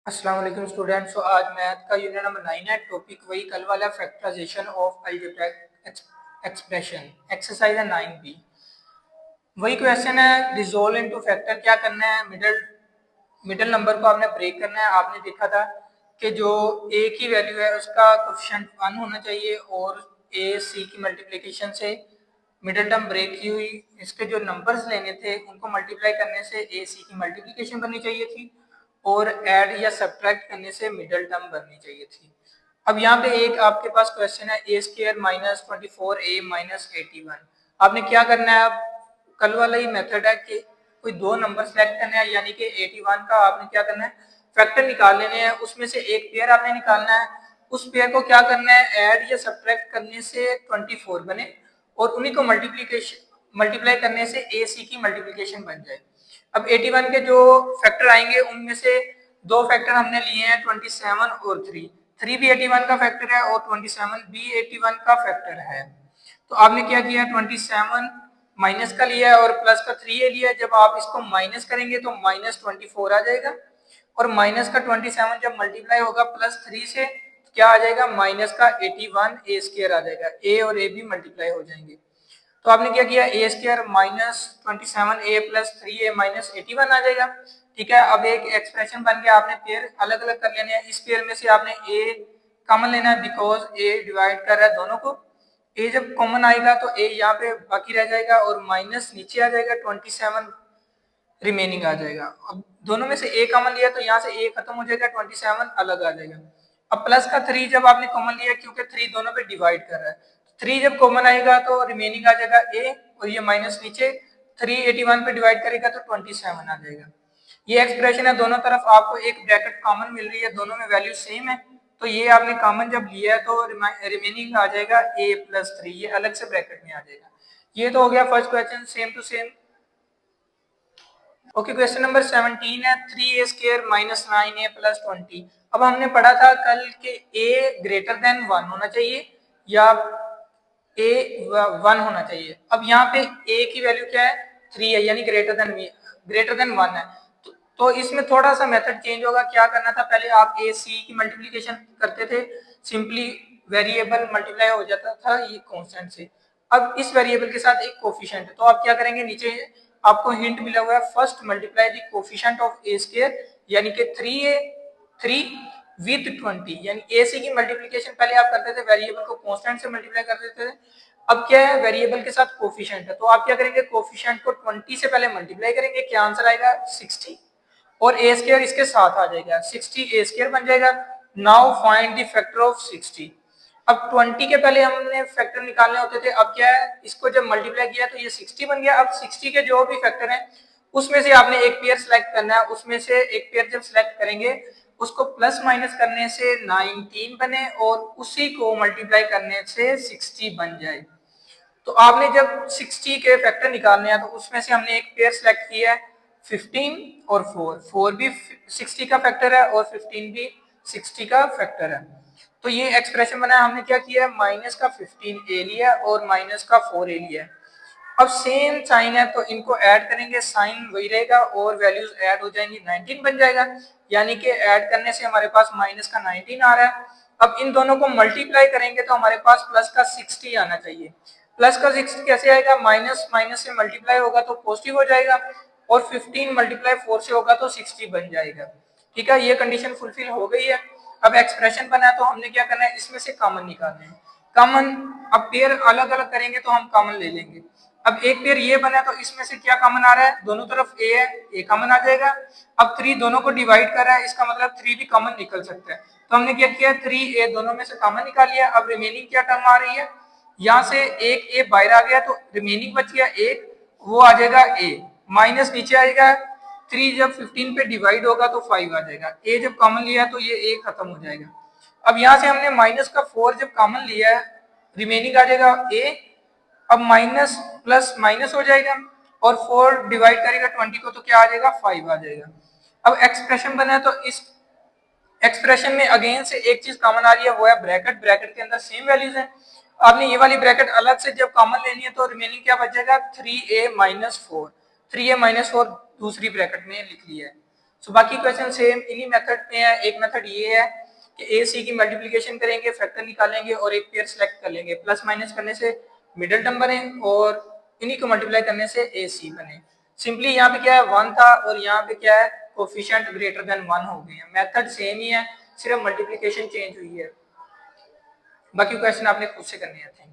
अस्सलाम वालेकुम स्टूडेंट्स। आज मैथ का यूनिट नंबर 9 है। टॉपिक वही कल वाला, factorisation of algebraic expression, exercise है 9B। वही क्वेश्चन है, रिजोल्व इनटू फैक्टर। क्या करना है, मिडिल मिडिल नंबर को आपने ब्रेक करना है। आपने देखा था कि जो ए की वैल्यू है उसका कोफिशिएंट 1 होना चाहिए और ए सी की मल्टीप्लिकेशन से मिडिल टर्म ब्रेक की हुई। इसके जो नंबर्स लेने थे उनको मल्टीप्लाई करने से ए सी की मल्टीप्लिकेशन बननी चाहिए थी और ऐड या सब्ट्रैक्ट करने से मिडिल टर्म बननी चाहिए थी। अब यहाँ पे एक आपके पास क्वेश्चन है, ए स्क्र माइनस 24a माइनस 81। आपने क्या करना है, अब कल वाला ही मेथड है कि कोई दो नंबर सेलेक्ट करने हैं, यानी कि 81 का आपने क्या करना है, फैक्टर निकाल लेने हैं। उसमें से एक पेयर आपने निकालना है। उस पेयर को क्या करना है, ऐड या सब्ट्रैक्ट करने से 24 बने और उन्हीं को मल्टीप्लाई करने से ए सी की मल्टीप्लिकेशन बन जाए। अब 81 के जो फैक्टर आएंगे उनमें से दो फैक्टर हमने लिए हैं, 27 और 3। 3 भी 81 का फैक्टर है और 27 भी 81 का फैक्टर है। तो आपने क्या किया, 27 माइनस का लिया है और प्लस का 3 लिया है। जब आप इसको माइनस करेंगे तो माइनस 24 आ जाएगा और माइनस का 27 जब मल्टीप्लाई होगा प्लस 3 से तो क्या आ जाएगा, माइनस का 81 ए स्क्वायर आ जाएगा। ए और ए भी मल्टीप्लाई हो जाएंगे। तो आपने क्या किया, a square minus 27a plus 3a minus 81 आ जाएगा। ठीक है, अब एक एक्सप्रेशन बन गया। आपने पेयर अलग अलग कर लेने हैं। इस पेयर में से आपने ए कॉमन लेना है बिकॉज ए डिवाइड कर रहा है दोनों को। ए जब कॉमन आएगा तो ए यहाँ पे बाकी रह जाएगा और माइनस नीचे आ जाएगा, 27 रिमेनिंग आ जाएगा। अब दोनों में से ए कॉमन लिया तो यहाँ से ए खत्म हो जाएगा, 27 अलग आ जाएगा। अब प्लस का 3 जब आपने कॉमन लिया, क्योंकि 3 दोनों पे डिवाइड कर रहा है, 3 जब कॉमन आएगा तो रिमेनिंग आ जाएगा ए और ये माइनस नीचे 3 81 पे डिवाइड करेगा तो 27 आ जाएगा। ये एक्सप्रेशन है, दोनों तरफ आपको एक ब्रैकेट कॉमन मिल रही है, दोनों में वैल्यू सेम है। तो ये आपने कॉमन जब लिया तो रिमेनिंग आ जाएगा ए प्लस 3, ये अलग से ब्रैकेट में आ जाएगा। ये तो हो गया first question, same to same. Okay, question number 17 है, 3a square minus 9a plus 20। अब हमने पढ़ा था कल के a ग्रेटर देन 1 होना चाहिए या a 1 होना चाहिए। अब यहाँ पे a की वैल्यू क्या है, 3 है, यानी ग्रेटर देन 1 है। तो इसमें थोड़ा सा मेथड चेंज होगा। क्या करना था, पहले आप a c की मल्टीप्लिकेशन करते थे, सिंपली वेरिएबल मल्टीप्लाई हो जाता था ये कांस्टेंट से। अब इस वेरिएबल के साथ एक कोफिशिएंट, तो आप क्या करेंगे, नीचे आपको हिंट मिला हुआ है, first multiply the coefficient of a square, यानी कि 3 विद 20। यानी ए सी की मल्टीप्लिकेशन पहले आप करते थे, वेरिएबल को कांस्टेंट से मल्टीप्लाई कर देते थे। अब क्या है, वेरिएबल के साथ कोफिशिएंट है, तो आप क्या करेंगे, कोफिशिएंट को 20 से पहले मल्टीप्लाई करेंगे, क्या आंसर आएगा 60 और ए स्क्वायर इसके साथ आ जाएगा, 60 ए स्क्वायर बन जाएगा। Now find the factor of 60। अब 20 के पहले हमने फैक्टर निकालने होते थे, अब क्या है, इसको जब मल्टीप्लाई किया तो ये 60 बन गया। अब 60 के जो भी फैक्टर हैं उसमें से आपने एक पेयर सेलेक्ट करना है। उसमें से एक पेयर जब सेलेक्ट करेंगे उसको प्लस माइनस करने से 19 बने और उसी को मल्टीप्लाई करने से 60 बन जाए। तो आपने जब 60 के फैक्टर निकालने हैं तो उसमें से हमने एक पेयर सेलेक्ट किया है 15 और 4। 4 भी 60 का फैक्टर है और 15 भी 60 का फैक्टर है। तो ये एक्सप्रेशन बनाया, हमने क्या किया है, माइनस का 15a लिया और माइनस का 4a लिया। अब सेम साइन है तो इनको ऐड करेंगे, साइन वही रहेगा और वैल्यूज ऐड हो जाएंगी, 19 बन जाएगा। यानी कि ऐड करने से हमारे पास माइनस का 19 आ रहा है। अब इन दोनों को मल्टीप्लाई करेंगे तो हमारे पास प्लस का 60 आना चाहिए। प्लस का 60 कैसे आएगा, माइनस माइनस से मल्टीप्लाई होगा तो पॉजिटिव हो जाएगा और 15 मल्टीप्लाई 4 से होगा तो 60 बन जाएगा। ठीक है, ये कंडीशन फुलफिल हो गई है। अब एक्सप्रेशन बना है तो हमने क्या करना है, इसमें से कॉमन निकालना है। कॉमन, अब पेयर अलग अलग करेंगे तो हम कॉमन ले लेंगे। अब एक पेयर ये बना तो इसमें से क्या कॉमन आ रहा है, दोनों तरफ a है, a कॉमन आ जाएगा। अब 3 दोनों को डिवाइड कर रहा है, इसका मतलब 3 भी कॉमन निकल सकता है। तो हमने क्या किया, 3a दोनों में से कॉमन निकाल लिया। अब रिमेनिंग क्या टर्म आ रही है, यहाँ से एक a बाहर आ गया तो रिमेनिंग बच गया एक, वो आ जाएगा a माइनस नीचे आएगा। 3 जब 15 पे डिवाइड होगा तो 5 आ जाएगा। a जब कॉमन लिया तो ये a खत्म हो जाएगा। अब यहाँ से हमने माइनस का 4 जब कॉमन लिया है, रिमेनिंग आ जाएगा a। अब माइनस प्लस माइनस हो जाएगा और 4 डिवाइड करेगा 20 को तो क्या आ जाएगा, 5 आ जाएगा। अब एक्सप्रेशन बना है तो इस एक्सप्रेशन में अगेन से एक चीज कॉमन आ रही है, वो है ब्रैकेट। ब्रैकेट के अंदर सेम वैल्यूज है। आपने ये वाली ब्रैकेट अलग से जब कॉमन लेनी है तो रिमेनिंग क्या बच जाएगा, 3a माइनस 4। 3a माइनस 4 दूसरी ब्रैकेट में लिख लिया है। सो बाकी क्वेश्चन सेम इन्हीं मेथड पे है। एक मेथड ये है कि ए सी की मल्टीप्लिकेशन करेंगे, फैक्टर निकालेंगे और एक पेयर सेलेक्ट कर लेंगे, प्लस माइनस करने से मिडिल टर्म बने और इन्हीं को मल्टीप्लाई करने से ए सी बने। सिंपली यहाँ पे क्या है 1 था और यहाँ पे क्या है कोफिशिएंट ग्रेटर देन 1 हो गए हैं। मेथड सेम ही है, सिर्फ मल्टीप्लिकेशन चेंज हुई है। बाकी क्वेश्चन आपने खुद से करने हैं।